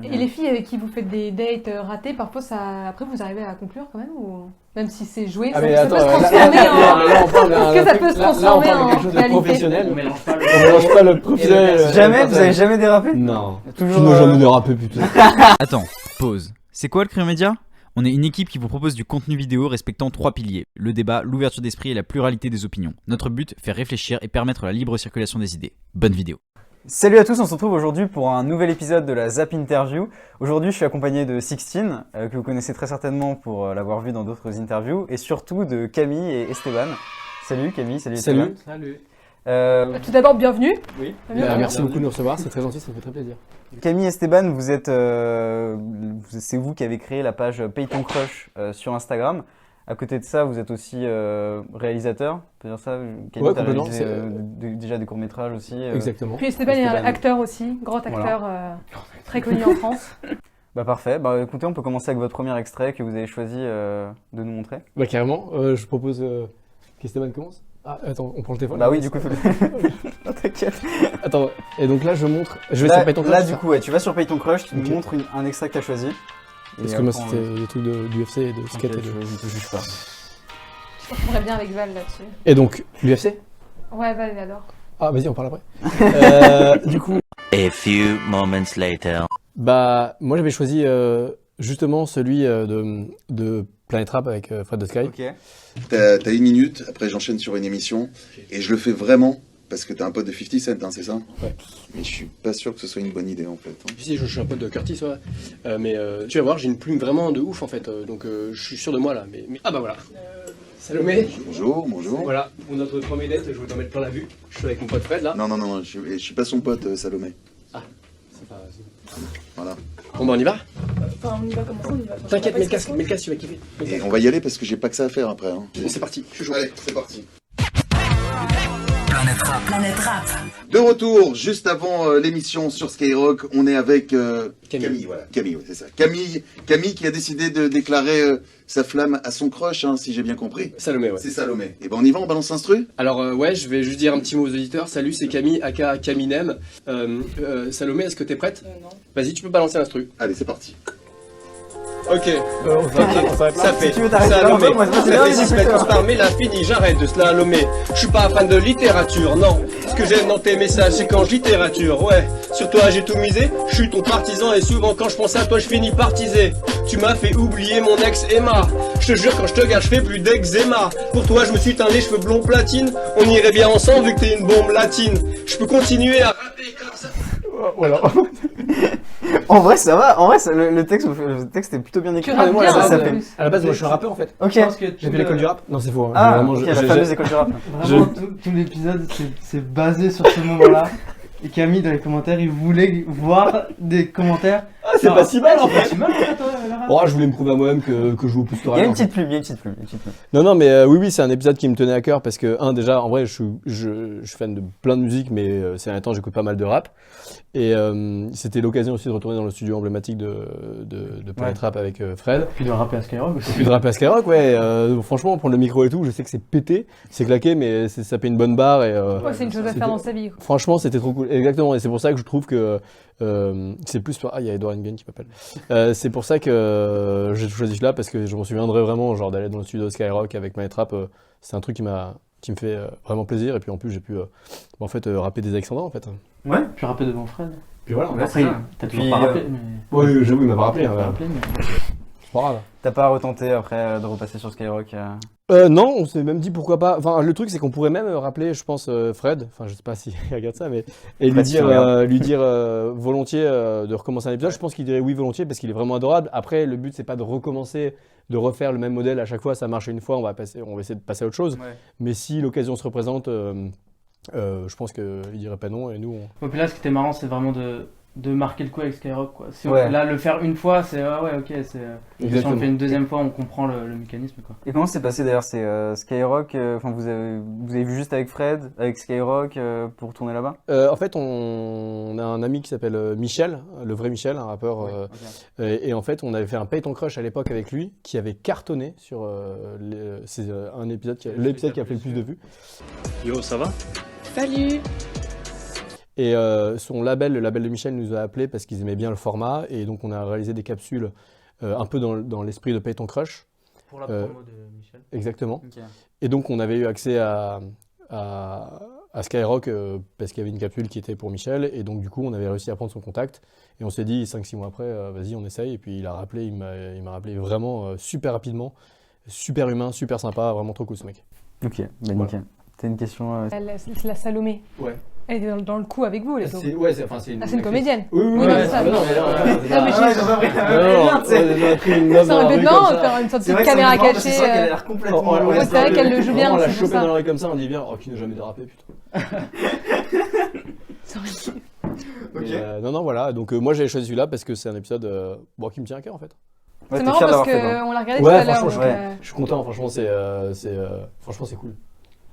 Et les filles avec qui vous faites des dates ratés, parfois après vous arrivez à conclure quand même ou même si c'est joué, Ah ça, mais ça attends, peut se là, transformer là, on parle Est-ce que ça peut se là, on transformer parle de en quelque chose de réalité professionnel. On mélange pas le... On mélange pas le professionnel. Jamais, vous avez jamais dérapé? Non. Toujours. Tu n'as jamais dérapé putain. Attends, pause. C'est quoi le Cryo Média ? On est une équipe qui vous propose du contenu vidéo respectant 3 piliers. Le débat, l'ouverture d'esprit et la pluralité des opinions. Notre but, faire réfléchir et permettre la libre circulation des idées. Bonne vidéo. Salut à tous, on se retrouve aujourd'hui pour un nouvel épisode de la Zap Interview. Aujourd'hui, je suis accompagné de Sixtine, que vous connaissez très certainement pour l'avoir vu dans d'autres interviews, et surtout de Camille et Esteban. Salut Camille, salut Esteban. Salut. Tout d'abord, bienvenue. Oui. Merci beaucoup de nous recevoir, c'est très gentil, ça me fait très plaisir. Camille et Esteban, vous êtes, c'est vous qui avez créé la page Paye ton crush sur Instagram. À côté de ça, vous êtes aussi réalisateur, on peut dire ça. Camille, Ouais, t'as complètement, réalisé déjà des courts-métrages aussi. Exactement. Puis Esteban est un acteur aussi, grand acteur très connu en France. Bah parfait, bah écoutez, on peut commencer avec votre premier extrait que vous avez choisi de nous montrer. Bah carrément, je propose qu'Esteban commence. Ah attends, on prend le téléphone. Bah oui, du coup, non, t'inquiète. Attends, et donc là je montre, je vais Là, sur Python là Crush, du ça. coup, ouais, tu vas sur Paye ton crush, tu Ok. nous montres un extrait que t'as choisi. Parce Et que moi après, c'était les trucs du UFC et de skate. Ok, et de- je te juge pas. Je comprendrais bien avec Val là-dessus. Et donc, l'UFC. Ouais, Val, il adore. Ah vas-y, on parle après. Du coup, A few moments later. bah moi j'avais choisi justement celui de Planet Rap avec Fred de Sky. Ok. T'as 1 minute, après j'enchaîne sur une émission, et je le fais vraiment, parce que t'es un pote de 50 Cent, hein, c'est ça? Ouais. Mais je suis pas sûr que ce soit une bonne idée en fait. hein. Si, je suis un pote de Curtis, ouais. Mais tu vas voir, j'ai une plume vraiment de ouf en fait. Donc je suis sûr de moi là. Ah bah voilà. Salomé, Bonjour, bonjour. voilà, pour notre premier date, je vais t'en mettre plein la vue. Je suis avec mon pote Fred là. Non, non, non, je suis pas son pote, Salomé. C'est pas... Voilà. Bon bah on y va. Enfin, on y va comment ça, on y va. T'inquiète, mets le casque, tu vas kiffer. Et on va y aller parce que j'ai pas que ça à faire après. Hein. C'est parti, je suis chaud. Allez, c'est parti. Planète Rap. De retour, juste avant l'émission sur Skyrock, on est avec Camille. Voilà. Camille, ouais, c'est ça. Camille qui a décidé de déclarer sa flamme à son crush, hein, si j'ai bien compris. Salomé, ouais. C'est Salomé. Et ben on y va, on balance l'instru. Alors ouais, je vais juste dire un petit mot aux auditeurs. Salut, c'est Camille, aka Caminem. Salomé, est-ce que t'es prête? Non. Vas-y, tu peux balancer l'instru. Allez, c'est parti. Ok. Ça fait Si tu veux t'arrêter là, slalomer. moi, c'est Ça bien, fait j'ai 6 fait mètres peur. qu'on se parle, mais là fini, j'arrête de slalomer. Je suis pas fan de littérature, non. Ce que j'aime dans tes messages, c'est quand je littérature, ouais. Sur toi j'ai tout misé, je suis ton partisan et souvent quand je pense à toi, je finis partisé. Tu m'as fait oublier mon ex Emma. Je te jure, quand je te garde, je fais plus d'eczéma. Pour toi, je me suis teint les cheveux blond platine. On irait bien ensemble vu que t'es une bombe latine. Je peux continuer à rapper comme ça. Voilà. En vrai, ça va. En vrai, le texte est plutôt bien écrit. Tu rappes moi, bien, ça en s'appelle. plus. À la base, moi je suis un rappeur en fait. Ok. J'ai fait l'école du rap. Non, c'est faux. hein. Ah, Vraiment, ok, la fameuse école du rap. Vraiment, tout l'épisode, c'est basé sur ce moment-là. Et Camille, dans les commentaires, il voulait voir des commentaires. Ah, c'est pas si mal en fait. C'est mal, en fait, le rap. Oh, je voulais me prouver à moi-même que je joue au plus Il y a une petite plume, il y a une petite plume. Non, non, mais oui, c'est un épisode qui me tenait à cœur parce que, déjà, en vrai, je suis fan de plein de musique, mais ces derniers temps, j'écoute pas mal de rap. Et c'était l'occasion aussi de retourner dans le studio emblématique de Planet Rap avec Fred. Puis de rapper à Skyrock aussi. Puis de rapper à Skyrock, ouais. Franchement, prendre le micro et tout, je sais que c'est pété, c'est claqué, mais ça fait une bonne barre. Et, Ouais, c'est une chose à faire dans sa vie. Quoi. franchement, c'était trop cool. Exactement, et c'est pour ça que je trouve que c'est plus... Ah, il y a Edouard Nguyen qui m'appelle. C'est pour ça que j'ai choisi celui-là, parce que je m'en souviendrai vraiment, genre d'aller dans le studio de Skyrock avec Planet Rap, c'est un truc qui me fait vraiment plaisir, et puis en plus j'ai pu en fait rapper des Alexandrins en fait. Ouais, puis rapper devant Fred. Puis voilà, Après, t'as toujours Puis, pas rappelé, mais. oui, j'avoue, il m'a pas rappelé, Pas rappelé, mais. c'est pas grave. T'as pas retenté après de repasser sur Skyrock Non, on s'est même dit pourquoi pas. Enfin, le truc c'est qu'on pourrait même rappeler, je pense, Fred. Enfin, je sais pas s'il regarde ça, mais et Fred, si tu regardes. lui dire volontiers de recommencer un épisode. Je pense qu'il dirait oui volontiers parce qu'il est vraiment adorable. Après, le but c'est pas de recommencer, de refaire le même modèle à chaque fois. Ça marche une fois, on va essayer de passer à autre chose. Ouais. Mais si l'occasion se représente, je pense qu'il dirait pas non. Et nous, Bon, puis là, ce qui était marrant, c'est vraiment de marquer le coup avec Skyrock, quoi. Si Ouais. là, le faire une fois, c'est ouais, ok, c'est. Si on Exactement. le fait une deuxième fois, on comprend le mécanisme, quoi. Et comment c'est passé d'ailleurs? C'est Skyrock, enfin vous avez vu juste avec Fred, avec Skyrock pour tourner là-bas? En fait, on a un ami qui s'appelle Michel, le vrai Michel, un rappeur. Ok. Et en fait, on avait fait un Pay Ton Crush à l'époque avec lui, qui avait cartonné sur c'est un épisode l'épisode qui a fait le plus de vues. Yo, ça va? Salut. Et son label, le label de Michel, nous a appelés parce qu'ils aimaient bien le format. Et donc, on a réalisé des capsules un peu dans l'esprit de Paye ton crush. Pour la Euh, promo de Michel. Exactement. Ok. Et donc, on avait eu accès à Skyrock parce qu'il y avait une capsule qui était pour Michel. Et donc, du coup, on avait réussi à prendre son contact. Et on s'est dit, 5-6 mois après, vas-y, on essaye. Et puis, il m'a rappelé vraiment super rapidement. Super humain, super sympa, vraiment trop cool ce mec. Ok, bah Voilà. nickel. T'as une question C'est la Salomé. Ouais. Elle était dans le coup avec vous, les C'est une, Ah, c'est une comédienne. Oui, Oui, non, c'est ça. mais non, mais Non, mais j'ai- on a pris une meuf Ça dans la aurait rue pu comme non, ça. faire une sorte C'est de vrai que caméra c'est marrant parce que cachée. c'est vrai qu'elle a l'air complètement Oh, à oh, l'ouest. c'est vrai qu'elle le joue bien, On l'a c'est pour chopé ça. dans la rue comme ça, on dit bien, oh, qui n'a jamais dérapé, putain. Ça aurait pu. Ok. Non, voilà, donc moi j'ai choisi celui-là parce que c'est un épisode qui me tient à cœur en fait. Ouais, C'est t'es marrant fier parce d'avoir fait, non qu'on l'a regardé Ouais, tout à l'heure. franchement, donc, Je suis content, franchement, franchement, c'est cool.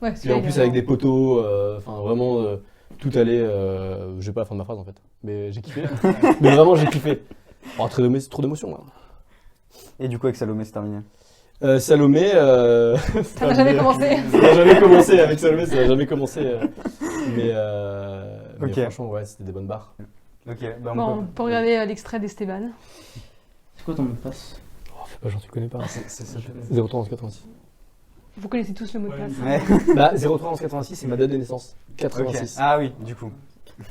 ouais, Et celui-là, en il plus est- avec des poteaux, enfin vraiment tout allait. J'ai pas la fin de ma phrase en fait, mais j'ai kiffé. Mais vraiment j'ai kiffé. Oh, trop d'émotions là. Et du coup, avec Salomé, c'est terminé. Salomé. Ça n'a jamais commencé. Ça n'a jamais commencé avec Salomé, ça n'a jamais commencé. Mais Ok. franchement, ouais, c'était des bonnes barres. Ok, bah Bon, on peut regarder l'extrait d'Esteban. C'est quoi ton mot de passe? Oh, fais pas genre, tu connais pas. C'est ça. 03 11 86. Vous connaissez tous le mot de passe. Ouais. Bah, 03 11 86, c'est ma date de naissance. Ok. 86. Ah oui, du coup.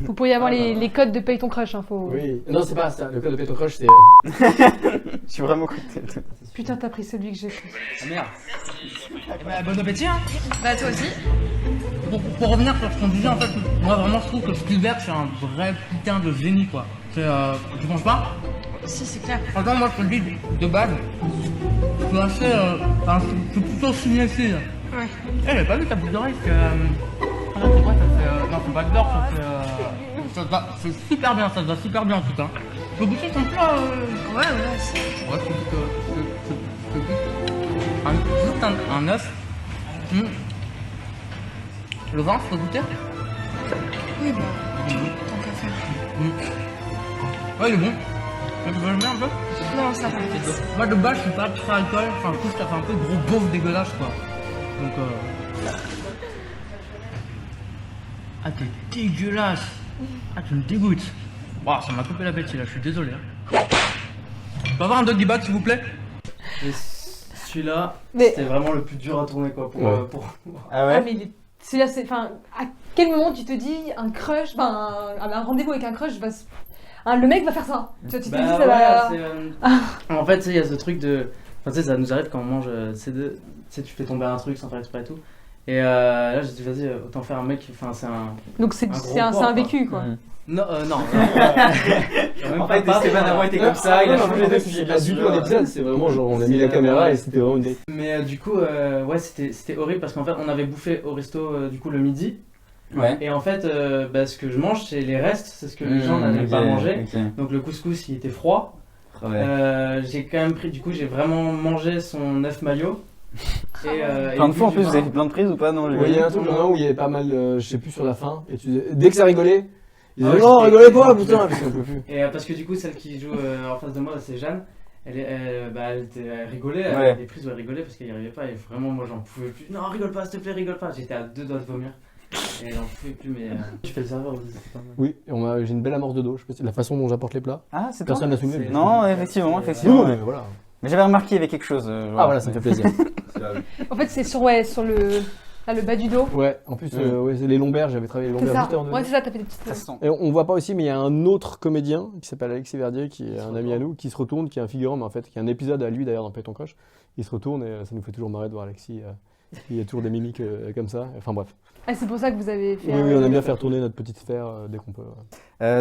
Vous pourriez avoir les codes de Paye ton crush. Hein, faut... Oui. Non, c'est pas ça. Le code de Peto Crush, c'est. Je suis vraiment content. Putain, t'as pris celui que j'ai pris. Ah merde. Bon appétit, hein. Bah toi aussi. Pour revenir sur ce qu'on disait, en fait, moi vraiment je trouve que Spielberg c'est un vrai putain de génie quoi. Tu penses pas? Si, c'est clair. Franchement, moi je te le dis de base, je suis assez. Enfin, je suis plutôt cinéphile. Ouais. Eh, j'avais pas vu ta boucle d'oreille, c'est. Ah, c'est quoi ça fait. Non, c'est pas de l'or, ça fait. Ça te va. C'est super bien, ça te va super bien en tout cas. Tu veux goûter ton plat Ouais, si. Ouais, je te dis que. Juste un œuf. Le vin, je peux goûter? Oui, bah, tant qu'à faire. Ouais, il est bon. Tu veux le bien un peu? Non, ça va. Moi de base, je suis pas très alcool. Enfin, je trouve que ça fait un peu gros beauf dégueulasse quoi. Donc Ah, t'es dégueulasse. Ah, tu me dégoûtes. Waouh, ça m'a coupé l'appétit là, je suis désolé. Hein. Je peux avoir un doggy bag s'il vous plaît? Et celui-là, Mais- c'était vraiment le plus dur à tourner quoi. Pour, Ouais. Ah Ah, ouais. mais celui-là, c'est. Enfin, à quel moment tu te dis un crush, enfin, un rendez-vous avec un crush, le mec va faire ça. Tu vois, tu te dis, ça Bah va. ouais, en fait, tu sais, il y a ce truc de. Enfin, tu sais, ça nous arrive quand on mange. Tu sais, tu fais tomber un truc sans faire exprès et tout. Et là, j'ai dit, vas-y, autant faire un mec. Enfin, c'est un. Donc c'est un gros c'est un porc, vécu, quoi. Mhm. Non, non. En fait, Esteban avant était comme ça, il a changé de C'est pas du tout un épisode, c'est vraiment genre on a mis la caméra et c'était vraiment une date. Mais du coup, ouais, c'était horrible parce qu'en fait, on avait bouffé au resto du coup le midi. Ouais. Et en fait, ce que je mange, c'est les restes, c'est ce que les gens n'avaient pas mangé. Donc le couscous, il était froid. Ouais. J'ai quand même pris, du coup, j'ai vraiment mangé son œuf maillot. Et, Plein de et fois en puis, plus, vous avez fait plein de prises ou pas? Non, j'ai Oui, il y vu. a un truc où il y avait pas mal, je sais plus sur la fin, et dès que ça rigolait, ils Ah disaient ouais, non, c'était- rigolez pas, putain, parce qu'on peut plus. Et parce que du coup, celle qui joue en face de moi, c'est Jeanne. Elle rigolait, Ouais. elle avait des prises où elle rigolait parce qu'elle n'y arrivait pas. Et vraiment, moi, j'en pouvais plus. Non, rigole pas, s'il te plaît, rigole pas. J'étais à 2 doigts de vomir. Et j'en pouvais plus, mais. Tu fais le serveur aussi, c'est pas mal. Oui, et j'ai une belle amorce de dos, je sais pas si la façon dont j'apporte les plats. Ah, c'est toi? Personne n'a soulevé. C'est- Non, effectivement, Non, effectivement. mais voilà. Mais j'avais remarqué, il y avait quelque chose. Ah voilà, ça me fait plaisir. En fait, c'est sur le bas du dos. Ouais, en plus, ouais, c'est les lombaires, j'avais travaillé les C'est lombaires ça. juste avant de Ouais, c'est ça, t'as fait des petites. Ça se sent. Et on voit pas aussi, mais il y a un autre comédien qui s'appelle Alexis Verdier, qui est un ami à nous, qui se retourne, qui est un figurant, mais en fait, qui a un épisode à lui d'ailleurs dans Péton Coche. Il se retourne et ça nous fait toujours marrer de voir Alexis. Il y a toujours des mimiques comme ça. Enfin bref. Ah, c'est pour ça que vous avez fait. Oui, on aime bien faire tourner notre petite sphère dès qu'on peut.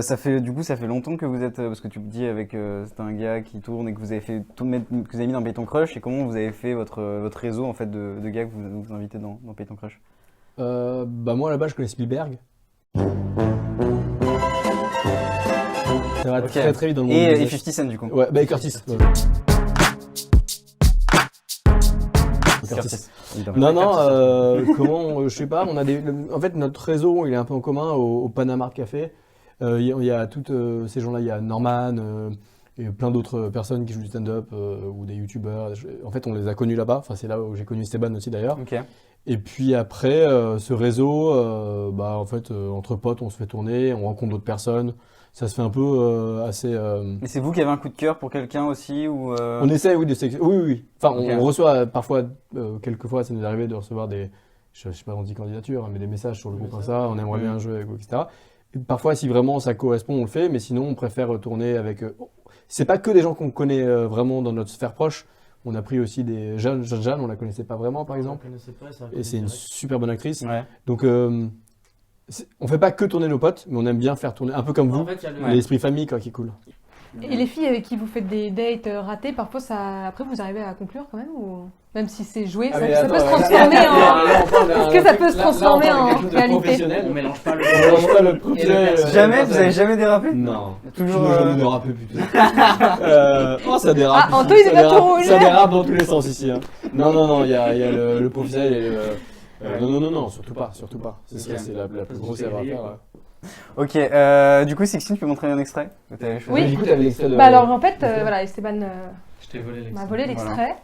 Ça fait longtemps que vous êtes, parce que tu me dis avec c'est un gars qui tourne et que vous avez fait que vous avez mis dans Péton Crush, et comment vous avez fait votre réseau en fait de gars que vous invitez dans Péton Crush? Bah moi là-bas je connais Spielberg. Ça va Ok. très très vite dans le monde Et du business. 50 Cent du coup. Ouais, bah et Curtis. Ouais. Curtis. évidemment. Non, comment, je sais pas, on a en fait notre réseau il est un peu en commun au Panama Art Café. Il y a toutes ces gens-là, il y a Norman et plein d'autres personnes qui jouent du stand-up ou des youtubeurs. En fait, on les a connus là-bas. Enfin, c'est là où j'ai connu Esteban aussi d'ailleurs. Ok. Et puis après, ce réseau, en fait, entre potes, on se fait tourner, on rencontre d'autres personnes. Ça se fait un peu assez. Et c'est vous qui avez un coup de cœur pour quelqu'un aussi ou On essaie, oui, oui. Enfin, Ok. on reçoit parfois, quelquefois, ça nous est arrivé de recevoir des, je sais pas, on dit candidature, hein, mais des messages sur le groupe Insta, on aimerait bien jouer avec vous, etc. Et parfois, si vraiment ça correspond, on le fait, mais sinon, on préfère tourner avec. C'est pas que des gens qu'on connaît vraiment dans notre sphère proche. On a pris aussi des Jeanne, on la connaissait pas vraiment, par exemple. Et c'est une super bonne actrice. Ouais. Donc, on fait pas que tourner nos potes, mais on aime bien faire tourner, un peu comme vous, En fait, il y a le- l'esprit famille, quoi, qui est cool. Et les filles avec qui vous faites des dates ratés, parfois après vous arrivez à conclure quand même ou même si c'est joué, ça peut se transformer en. Est-ce que ça peut se transformer en réalité? On mélange pas le. On mélange pas le professionnel. Jamais, vous avez jamais dérapé? Non. Toujours. Toujours jamais dérapé plutôt. Ça dérape. Ah, Anto, il est carton rouge. Ça dérape dans tous les sens ici. Hein. Non, il y a le professionnel et le. Non, surtout pas. C'est la plus grosse erreur à faire. Ok, du coup, Sixtine, tu peux montrer un extrait que t'avais choisi? Oui. Du coup, t'avais l'extrait de. Bah alors en fait, voilà, Esteban Je t'ai volé m'a l'extrait. volé l'extrait.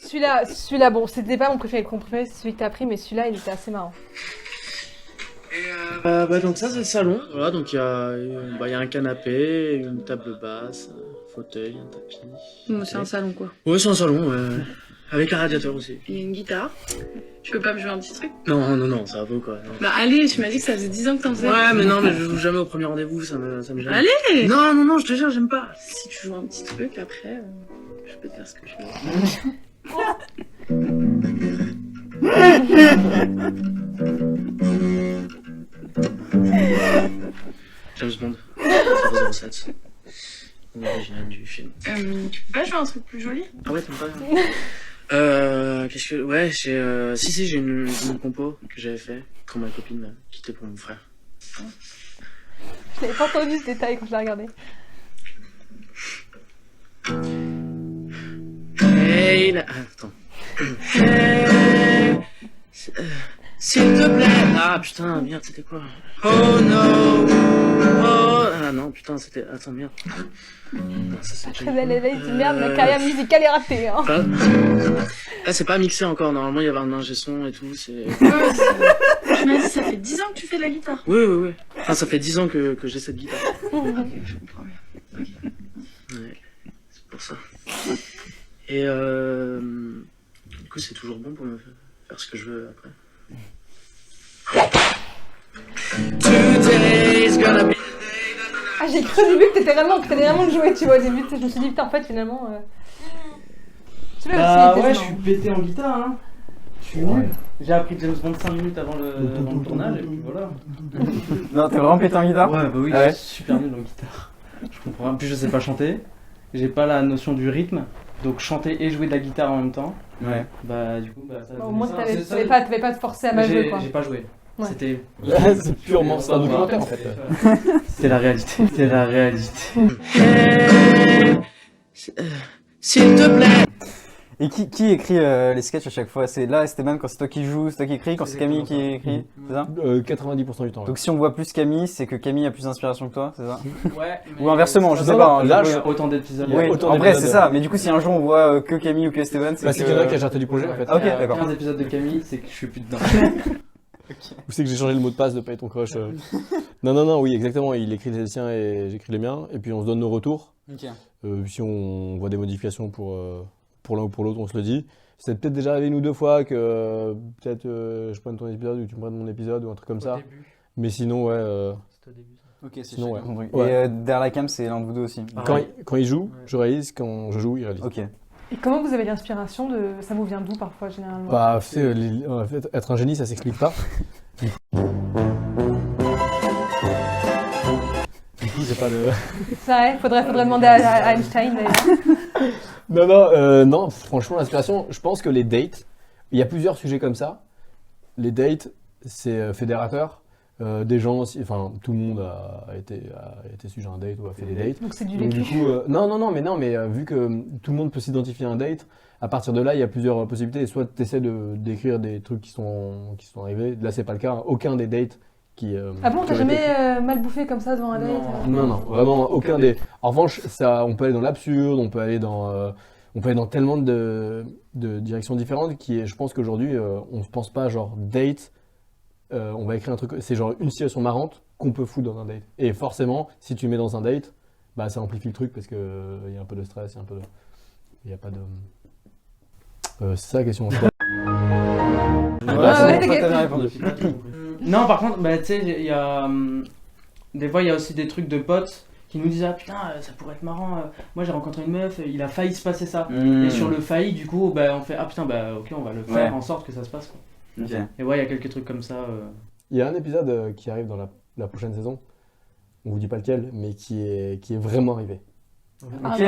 Celui-là, bon, c'était pas mon préféré, c'est celui que t'as pris, mais celui-là, il était assez marrant. Donc ça c'est le salon, voilà, donc il y a un canapé, une table basse, un fauteuil, un tapis. Bon, c'est un salon quoi. Ouais, c'est un salon, ouais. Avec un radiateur aussi. Il y a une guitare. Tu peux pas me jouer un petit truc? Non, ça vaut quoi. Non. Bah allez, tu m'as dit que ça faisait 10 ans que t'en faisais. Ouais, mais non, mais je joue jamais au premier rendez-vous, ça me gêne. Allez! Non, je te jure, j'aime pas. Si tu joues un petit truc, après, je peux te faire ce que je veux. James Bond, 007. L'original du film. Tu peux pas jouer un truc plus joli? Ah ouais, t'aimes pas qu'est-ce que... Ouais, j'ai une compo que j'avais fait quand ma copine m'a quitté pour mon frère. Je n'avais pas entendu ce détail quand je l'ai regardé. Hey, là... attends. Hey, s'il te plaît. Ah putain, merde, c'était quoi? Oh no. Oh. Ah non, putain, c'était... Attends, merde. Non, ça, c'est Très belle éveil, tu merde, ma carrière musicale est ratée. Hein. Là, c'est pas mixé encore. Normalement, il y avait un ingé son et tout. C'est... Tu m'as dit, ça fait 10 ans que tu fais de la guitare. Oui. Enfin, ça fait 10 ans que j'ai cette guitare. Ok, je comprends bien. Ouais, c'est pour ça. Et du coup, c'est toujours bon pour me faire ce que je veux après. Today's gonna be... Ah, j'ai cru au début que t'allais vraiment le jouer, tu vois, au début. Je me suis dit, putain, en fait, finalement. Tu veux Bah aussi, ouais, je suis pété en guitare, hein. Je suis nul. J'ai appris James Bond 5 minutes avant le tournage, et puis voilà. Non, t'es vraiment pété en guitare? Ouais, bah oui, Ah ouais. je suis super nul en guitare. Je comprends rien. En plus, je sais pas chanter. J'ai pas la notion du rythme. Donc chanter et jouer de la guitare en même temps. Ouais. Bah du coup, bah ça. Bah, au moins, ça, t'avais c'est ça. pas te forcer à mal jouer, quoi. J'ai pas joué. Ouais. C'était. C'est purement ça, un documentaire en fait. C'était la réalité. C'était la réalité. S'il te plaît. Et qui écrit les sketchs à chaque fois? C'est là, Esteban, quand c'est toi qui joues, c'est toi qui écris, quand c'est Camille qui écrit, c'est ça? 90% du temps. Donc si on voit plus Camille, c'est que Camille a plus d'inspiration que toi, c'est ça? Ouais. Ou inversement, je sais Non, pas. non, hein, là, je- Il y a autant d'épisodes. Il y a Oui, autant en vrai, c'est d'épisodes. ça. Mais du coup, si un jour on voit que Camille ou que Esteban, c'est Bah, c'est que... qu'il y en a qui a jarté du projet en fait. Ok, d'accord. 15 épisodes de Camille, c'est que je suis plus dedans. Ou c'est que j'ai changé le mot de passe de pas être ton crush. Non, oui, exactement. Il écrit les siens et j'écris les miens. Et puis on se donne nos retours. Ok. Si on voit des modifications pour l'un ou pour l'autre, on se le dit. C'est peut-être déjà arrivé une ou deux fois que peut-être je prenne ton épisode ou tu me prennes mon épisode ou un truc comme ça. Mais sinon, ouais. C'était au début. Ok, c'est Sinon, chacun ouais. son truc. Ouais. Et derrière la cam, c'est l'un de vous deux aussi. Quand il joue, je réalise. Quand je joue, il réalise. Ok. Et comment vous avez l'inspiration de. Ça vous vient d'où parfois, généralement? Bah, tu sais, en fait, être un génie, ça s'explique pas. Du coup, c'est pas le. C'est vrai, faudrait demander à Einstein d'ailleurs. Non, franchement, l'inspiration, je pense que les dates, il y a plusieurs sujets comme ça. Les dates, c'est fédérateur. Des gens aussi, enfin, tout le monde a été sujet à un date ou a fait des dates. Donc c'est du Donc, vécu. du coup, non, mais vu que tout le monde peut s'identifier à un date, à partir de là, il y a plusieurs possibilités. Soit tu essaies d'écrire des trucs qui sont arrivés. Là, c'est pas le cas. Aucun des dates qui. Ah bon, qui t'as ont jamais été- mal bouffé comme ça devant un date? Non, vraiment aucun des. En revanche, ça, on peut aller dans l'absurde, on peut aller dans. on peut aller dans tellement de directions différentes je pense qu'aujourd'hui, on ne pense pas genre date, on va écrire un truc, c'est genre une situation marrante qu'on peut foutre dans un date. Et forcément, si tu mets dans un date, bah ça amplifie le truc parce qu'il y a un peu de stress, il n'y a pas de... c'est ça la question. Non, par contre, bah, tu sais, il y a. Des fois, il y a aussi des trucs de potes qui nous disent ah putain, ça pourrait être marrant. Moi, j'ai rencontré une meuf, il a failli se passer ça. Et sur le failli, du coup, bah, on fait ah putain, bah ok, on va le faire en sorte que ça se passe. Quoi. Okay. Et ouais, il y a quelques trucs comme ça. Il y a un épisode qui arrive dans la prochaine saison, on vous dit pas lequel, mais qui est vraiment arrivé. Ok,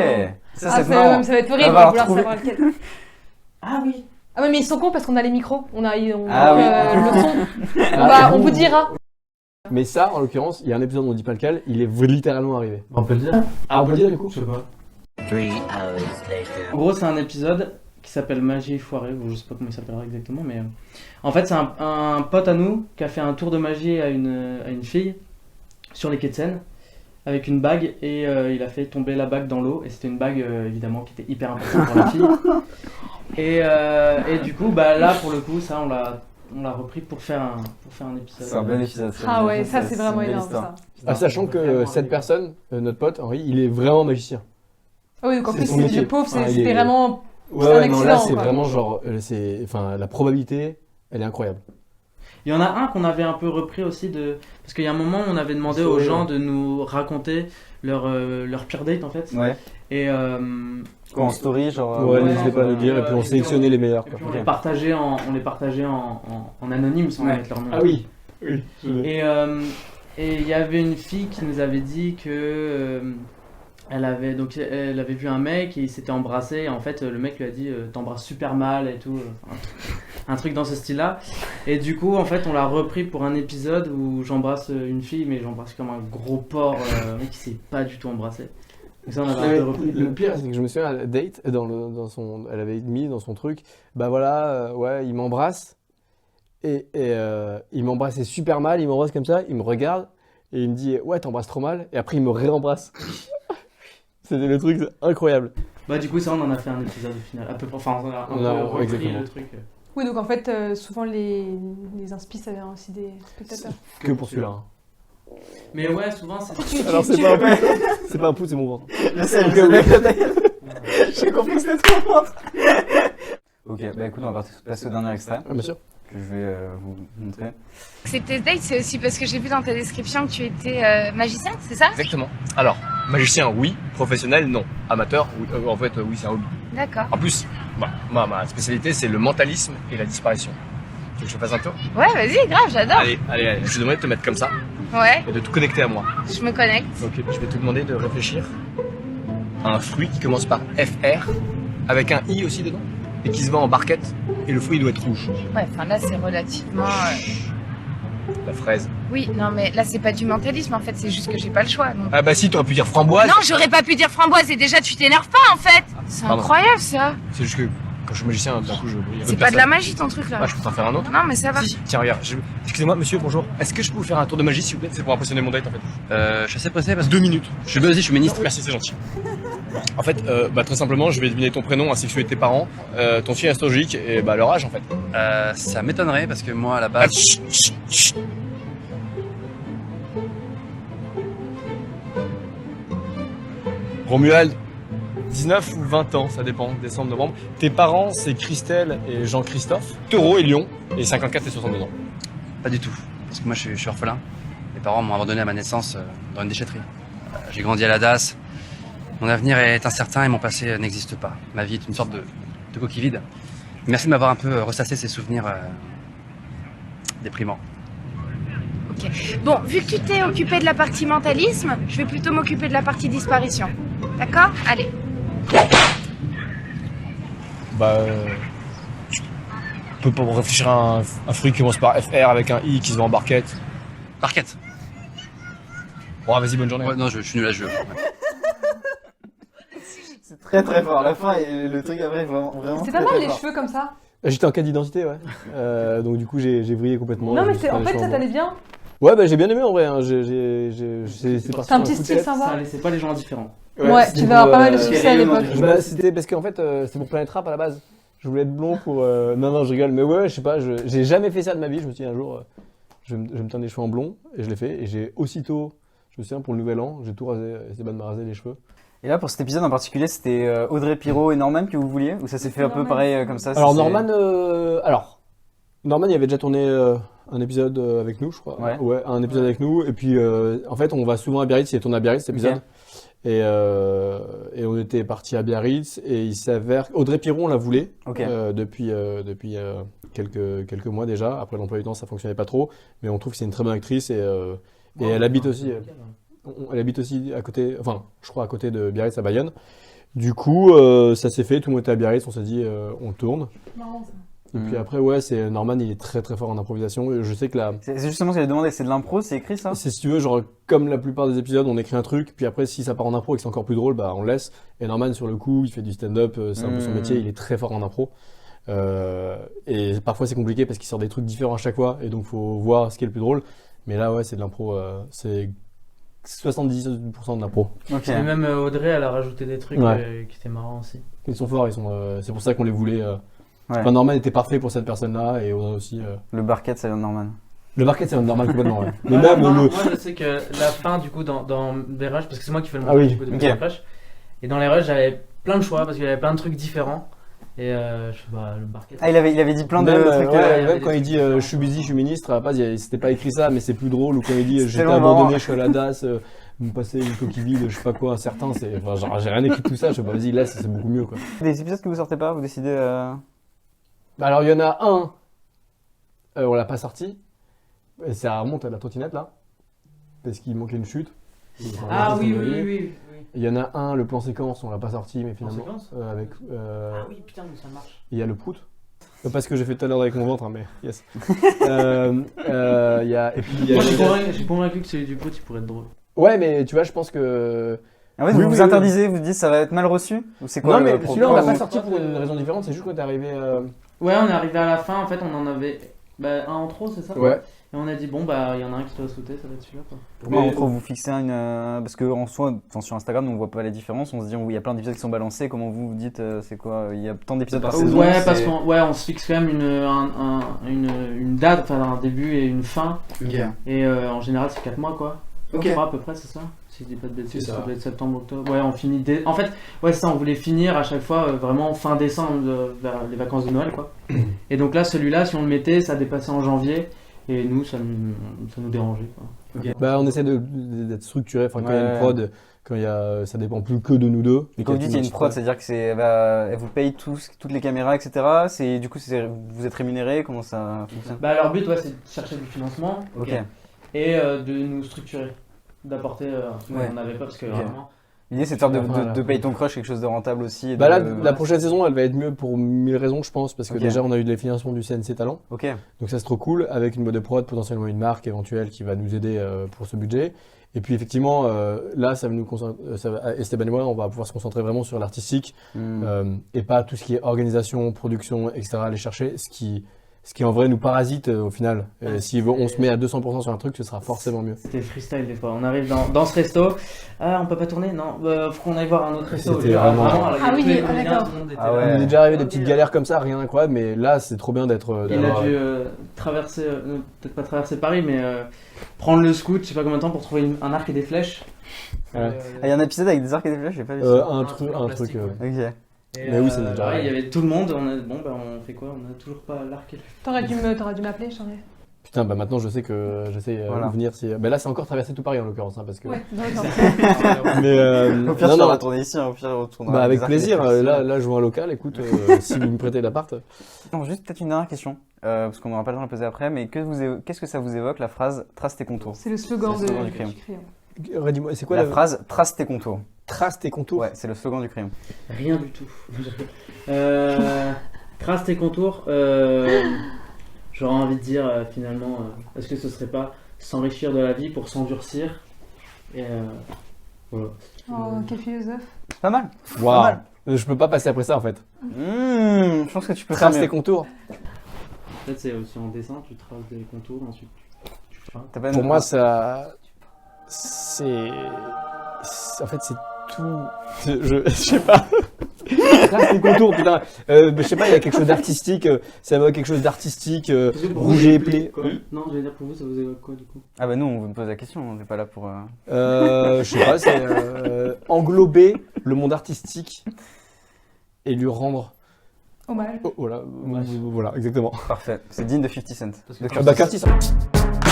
ça va être horrible de vouloir savoir lequel. Ah oui. Ah mais ils sont cons parce qu'on a les micros, on a le son. On vous dira. Mais ça, en l'occurrence, il y a un épisode où on dit pas lequel, il est littéralement arrivé. On peut le dire. Ah, on peut le dire du coup. Je sais pas. 3 hours later. En gros, c'est un épisode qui s'appelle Magie foirée, ou je sais pas comment il s'appellera exactement, mais en fait, c'est un pote à nous qui a fait un tour de magie à une fille sur les quais de Seine avec une bague et il a fait tomber la bague dans l'eau et c'était une bague évidemment qui était hyper importante pour la fille. Et du coup, bah là pour le coup, ça on l'a repris pour faire un épisode. C'est un bon épisode. Ah ouais, ça c'est vraiment énorme ça. Ah, sachant que cette personne, notre pote Henri, il est vraiment magicien. Ah oui, donc en plus son c'est métier. du pauvre, Ah, c'était vraiment Ouais, un non, là accident, c'est quoi. vraiment genre, la probabilité, elle est incroyable. Il y en a un qu'on avait un peu repris aussi parce qu'il y a un moment où on avait demandé aux gens de nous raconter leur pire date en fait. Ouais. Et quoi, en story, genre. Ouais, n'hésitez pas à nous dire et puis on sélectionnait les meilleurs. Et Quoi. puis on les partageait en anonyme sans mettre leur nom. Ah oui. Et il y avait une fille qui nous avait dit que elle avait vu un mec et ils s'étaient embrassés et en fait le mec lui a dit t'embrasses super mal et tout, un truc dans ce style-là. Et du coup en fait on l'a repris pour un épisode où j'embrasse une fille mais j'embrasse comme un gros porc, un mec qui s'est pas du tout embrassé. Et ça on avait un peu repris. Le pire c'est que je me souviens, Date, elle avait mis dans son truc, bah voilà, ouais, il m'embrasse et il m'embrassait super mal, il m'embrasse comme ça, il me regarde et il me dit ouais t'embrasses trop mal et après il me réembrasse. C'était le truc incroyable. Bah du coup ça on en a fait un épisode au final, à peu près, enfin on a un peu repris exactement. le truc. Oui, donc en fait, souvent les inspi, ça vient aussi des spectateurs. Que pour celui-là. Hein. Mais ouais, souvent c'est... Alors c'est pas un pouce, c'est pas un pouce, c'est mon ventre. J'ai compris que c'était ton ventre. Ok, bah écoute, on va passer au dernier extrait. Ah, bien sûr. Que je vais vous montrer. C'était date, c'est aussi parce que j'ai vu dans ta description que tu étais magicien, c'est ça? Exactement. Alors, magicien, oui. Professionnel, non. Amateur, oui. En fait, oui, c'est un hobby. D'accord. En plus, ma spécialité, c'est le mentalisme et la disparition. Tu veux que je fasse un tour? Ouais, vas-y, grave, j'adore. Allez. Je te demanderai de te mettre comme ça Ouais, et de te connecter à moi. je me connecte. Ok, je vais te demander de réfléchir à un fruit qui commence par FR, avec un I aussi dedans, et qui se vend en barquette, et le fruit doit être rouge. Ouais, enfin là c'est relativement... La fraise. Oui, non mais là c'est pas du mentalisme en fait, c'est juste que j'ai pas le choix. Donc... Ah bah si, t'aurais pu dire framboise. Non, j'aurais pas pu dire framboise et déjà tu t'énerves pas en fait. C'est Pardon. incroyable ça. C'est juste que quand je suis magicien, d'un coup je... C'est pas de la magie ton truc là. Ah, je peux t'en faire un autre? Non mais ça va. Si. Tiens, regarde, excusez-moi monsieur, bonjour. Est-ce que je peux vous faire un tour de magie s'il vous plaît? C'est pour impressionner mon date en fait. Je suis assez pressé parce que 2 minutes. je suis busy, je suis ministre. Merci, c'est gentil. En fait, très simplement, je vais deviner ton prénom ainsi que celui de tes parents, ton signe astrologique et leur âge en fait. Ça m'étonnerait parce que moi à la base. Chut. Romuald, 19 ou 20 ans, ça dépend, décembre, novembre. Tes parents, c'est Christelle et Jean-Christophe. Taureau et Lion, et 54 et 62 ans. Pas du tout. Parce que moi je suis orphelin. Mes parents m'ont abandonné à ma naissance dans une déchetterie. J'ai grandi à la DAS. Mon avenir est incertain et mon passé n'existe pas. Ma vie est une sorte de coquille vide. Merci de m'avoir un peu ressassé ces souvenirs déprimants. Ok. Bon, vu que tu t'es occupé de la partie mentalisme, je vais plutôt m'occuper de la partie disparition. D'accord? Allez. On peut pas réfléchir à un fruit qui commence par FR avec un I qui se vend en barquette. Barquette. Bon, vas-y, bonne journée. Ouais, non, je suis nul à jeu. C'est très très fort. À la fin, et le truc après, vraiment. C'est pas mal les cheveux comme ça. J'étais en cas d'identité, ouais. Donc du coup, j'ai vrillé complètement. Non, mais en fait, ça t'allait bien. Ouais, bah j'ai bien aimé en vrai. Hein. C'est un petit style sympa. Ça laissait pas les gens indifférents. Ouais, tu vas avoir pas mal de succès à l'époque. Bah, c'était parce qu'en fait, c'est pour Planet Rap à la base. Je voulais être blond pour. Non, je rigole. Mais ouais, je sais pas, j'ai jamais fait ça de ma vie. Je me suis dit un jour, je vais me teindre les cheveux en blond. Et je l'ai fait. Et j'ai aussitôt, je me souviens, pour le nouvel an, j'ai tout rasé. Esteban m'a rasé les cheveux. Et là, pour cet épisode en particulier, c'était Audrey Pirot et Norman que vous vouliez? Ou ça s'est fait un peu pareil comme ça? Alors, Norman, il avait déjà tourné un épisode avec nous, je crois. Ouais, un épisode avec nous. Et puis, en fait, on va souvent à Biarritz. Il est tourné à Biarritz cet épisode. Okay. Et on était parti à Biarritz. Et il s'avère Audrey Pirot, on la voulait depuis quelques mois déjà. Après l'emploi du temps, ça fonctionnait pas trop. Mais on trouve que c'est une très bonne actrice. Et elle habite aussi. Elle habite aussi à côté, enfin, je crois à côté de Biarritz à Bayonne. Du coup, ça s'est fait, tout le monde était à Biarritz, on s'est dit, on tourne. Marrant, ça. Et puis après, ouais, c'est Norman, il est très très fort en improvisation. Je sais que là. C'est justement ce que j'allais demander, c'est de l'impro, c'est écrit ça? C'est si tu veux, genre, comme la plupart des épisodes, on écrit un truc, puis après, si ça part en impro et que c'est encore plus drôle, bah on laisse. Et Norman, sur le coup, il fait du stand-up, c'est un peu son métier, il est très fort en impro. Et parfois, c'est compliqué parce qu'il sort des trucs différents à chaque fois, et donc faut voir ce qui est le plus drôle. Mais là, ouais, c'est de l'impro, c'est 70% de l'impro. Okay. Et même Audrey, elle a rajouté des trucs qui étaient marrants aussi. Ils sont forts, c'est pour ça qu'on les voulait. Enfin, Norman était parfait pour cette personne-là et Audrey aussi. Le barquette, ça vient de Norman. Le barquette, ça vient de Norman complètement, ouais. Mais même moi, je sais que la fin, du coup, dans les rushs, parce que c'est moi qui fais le montage du coup, de les rushs, et dans les rushs, j'avais plein de choix parce qu'il y avait plein de trucs différents. Et je sais pas, le barquette. Ah, il avait dit plein de trucs. Même quand il dit je suis busy, je suis ministre, à la base, c'était pas écrit ça, mais c'est plus drôle. Ou quand il dit j'étais abandonné, je suis à la DAS, me passer une coquille vide, je sais pas quoi. Certains, c'est. Enfin, genre, j'ai rien écrit de tout ça, je sais pas, vas-y, laisse, c'est beaucoup mieux, quoi. Des épisodes que vous sortez pas, vous décidez. Alors, il y en a un, on l'a pas sorti. Et ça remonte à la trottinette, là. Parce qu'il manquait une chute. Ah oui. Il y en a un, le plan séquence, on l'a pas sorti, mais finalement. Avec, Ah oui, putain, mais ça marche. Il y a le prout. Pas ce que j'ai fait tout à l'heure avec mon ventre, hein, mais yes. Et puis, je suis convaincu que celui du prout, il pourrait être drôle. Ouais, mais tu vois, je pense que. En fait, vous interdisez, vous dites ça va être mal reçu? Ou c'est quoi? Non, mais celui-là, on l'a pas sorti pour une raison différente, c'est juste quand t'es arrivé. Ouais, on est arrivé à la fin, en fait, on en avait un en trop, c'est ça? Ouais. Et on a dit, bon, bah, il y en a un qui doit sauter, ça va être celui-là, quoi. Pourquoi entre vous fixez parce que en soi, sur Instagram, on voit pas les différences, on se dit, il y a plein d'épisodes qui sont balancés, comment vous dites, c'est quoi? Il y a tant d'épisodes par saison? Ouais, parce qu'on se fixe quand même une date, enfin, un début et une fin. Okay. Et en général, c'est 4 mois, quoi. Ok. À peu près, c'est ça? Si je dis pas de bêtises, ça doit être septembre, octobre. Ouais, on finit. En fait, ouais, ça, on voulait finir à chaque fois vraiment fin décembre, vers les vacances de Noël, quoi. Et donc là, celui-là, si on le mettait, ça dépassait en janvier. Et nous, ça nous dérangeait, quoi. Okay. Bah, on essaie d'être structuré. Enfin, quand il y a une prod, ça dépend plus que de nous deux. Et quand vous dites qu'il y a une prod, c'est-à-dire que elle vous paye toutes les caméras, etc. Du coup, vous êtes rémunéré, comment ça fonctionne? Bah, leur but, c'est de chercher du financement. Et de nous structurer. D'apporter ce qu'on n'avait pas parce que vraiment. L'idée c'est de payer ton crush quelque chose de rentable aussi. Bah là, la prochaine saison elle va être mieux pour 1000 raisons je pense parce que déjà on a eu des financements du CNC Talent. Donc ça c'est trop cool avec une boîte de prod, potentiellement une marque éventuelle qui va nous aider pour ce budget. Et puis effectivement là ça va nous Esteban et moi on va pouvoir se concentrer vraiment sur l'artistique et pas tout ce qui est organisation, production, etc. aller chercher ce qui en vrai nous parasite au final. Si on se met à 200% sur un truc, ce sera forcément mieux. C'était freestyle des fois. On arrive dans ce resto. Ah, on peut pas tourner? Non, faut qu'on aille voir un autre resto. C'était vraiment... Ah oui, d'accord. On est déjà arrivé des petites galères comme ça, rien d'incroyable, mais là c'est trop bien d'être. Il a dû traverser, peut-être pas traverser Paris, mais prendre le scoot, je sais pas combien de temps pour trouver un arc et des flèches. Il y a un épisode avec des arcs et des flèches, j'ai pas vu ça. Un truc. Ok. Et mais oui, c'est déjà pareil, il y avait tout le monde, on fait quoi? On a toujours pas l'arc et T'aurais dû m'appeler, je t'en ai. Putain, bah maintenant je sais que j'essaie de venir si. Bah là c'est encore traverser tout Paris en l'occurrence, hein, parce que. Ouais, d'accord. Mais au pire, on va tourner ici, au pire, on retournera. Bah avec plaisir, là je vois un local, écoute, si vous me prêtez l'appart. Non, juste peut-être une dernière question, parce qu'on n'aura pas le temps de la poser après, mais qu'est-ce que ça vous évoque la phrase trace tes contours? C'est le slogan du crayon. Redis-moi, c'est quoi la phrase trace tes contours? Trace tes contours? Ouais, c'est le slogan du crayon. Rien du tout. Trace tes contours, j'aurais envie de dire finalement, est-ce que ce serait pas s'enrichir de la vie pour s'endurcir? Et voilà. Oh, quel philosophe. Pas mal. Waouh. Je peux pas passer après ça en fait. Je pense que tu peux tracer tes contours. En fait, c'est aussi en dessin, tu traces des contours, ensuite Pour moi, ça. C'est. En fait, c'est tout. Je sais pas. Trace les contours, putain. Je sais pas, il y a quelque chose d'artistique. Ça évoque quelque chose d'artistique. Rouge et épelé. Non, je vais dire pour vous, ça vous évoque quoi du coup? Ah bah nous, on vous pose la question, on n'est pas là pour... Je sais pas, c'est englober le monde artistique et lui rendre... Hommage. Voilà, exactement. Parfait, c'est digne de 50 Cent. De Curtis.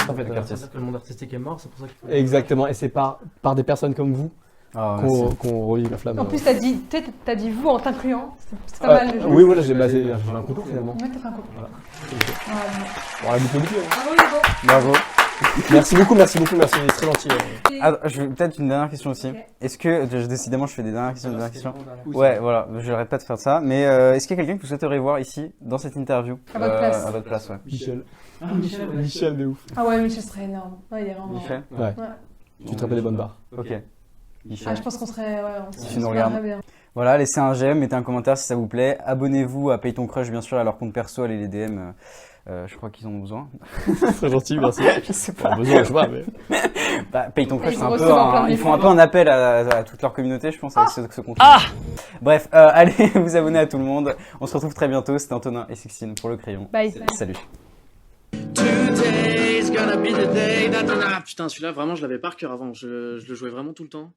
En fait, que le monde artistique est mort, c'est pour ça qu'il faut... Exactement, et c'est par des personnes comme vous qu'on relie la flamme. En plus, t'as dit vous en t'incluant. C'est pas mal. Oui, voilà, j'ai un contour finalement. Ouais, t'as fait un contour. Voilà. On a bouclé. Ah oui, bon. Bravo. Merci beaucoup, c'est très gentil. Ah, peut-être une dernière question aussi. Okay. Est-ce que, décidément je fais des dernières questions, Ouais, voilà, je n'arrête pas de faire ça. Mais est-ce qu'il y a quelqu'un que vous souhaiteriez voir ici, dans cette interview? À votre place. À votre place, ouais. Michel, de ouf. Ah ouais, Michel serait énorme. Ouais, il est vraiment... Michel? Ouais. Tu te rappelles des bonnes barres. Ok. Michel. Ah, je pense qu'on serait... Ouais, si tu nous regardes. Bien. Voilà, laissez un j'aime, mettez un commentaire si ça vous plaît. Abonnez-vous à Paye ton crush, bien sûr, à leur compte perso, allez les DM. Je crois qu'ils en ont besoin. Très gentil, merci. Je sais pas. Besoin, je sais pas, mais... Paye ton crush, c'est un peu ils font un peu un appel à toute leur communauté, je pense, avec ce contenu. Bref, allez vous abonner à tout le monde. On se retrouve très bientôt. C'était Antonin et Sixtine pour Le Crayon. Bye. Salut. Today's gonna be the day that... Ah putain, celui-là, vraiment, je l'avais par cœur avant. Je le jouais vraiment tout le temps.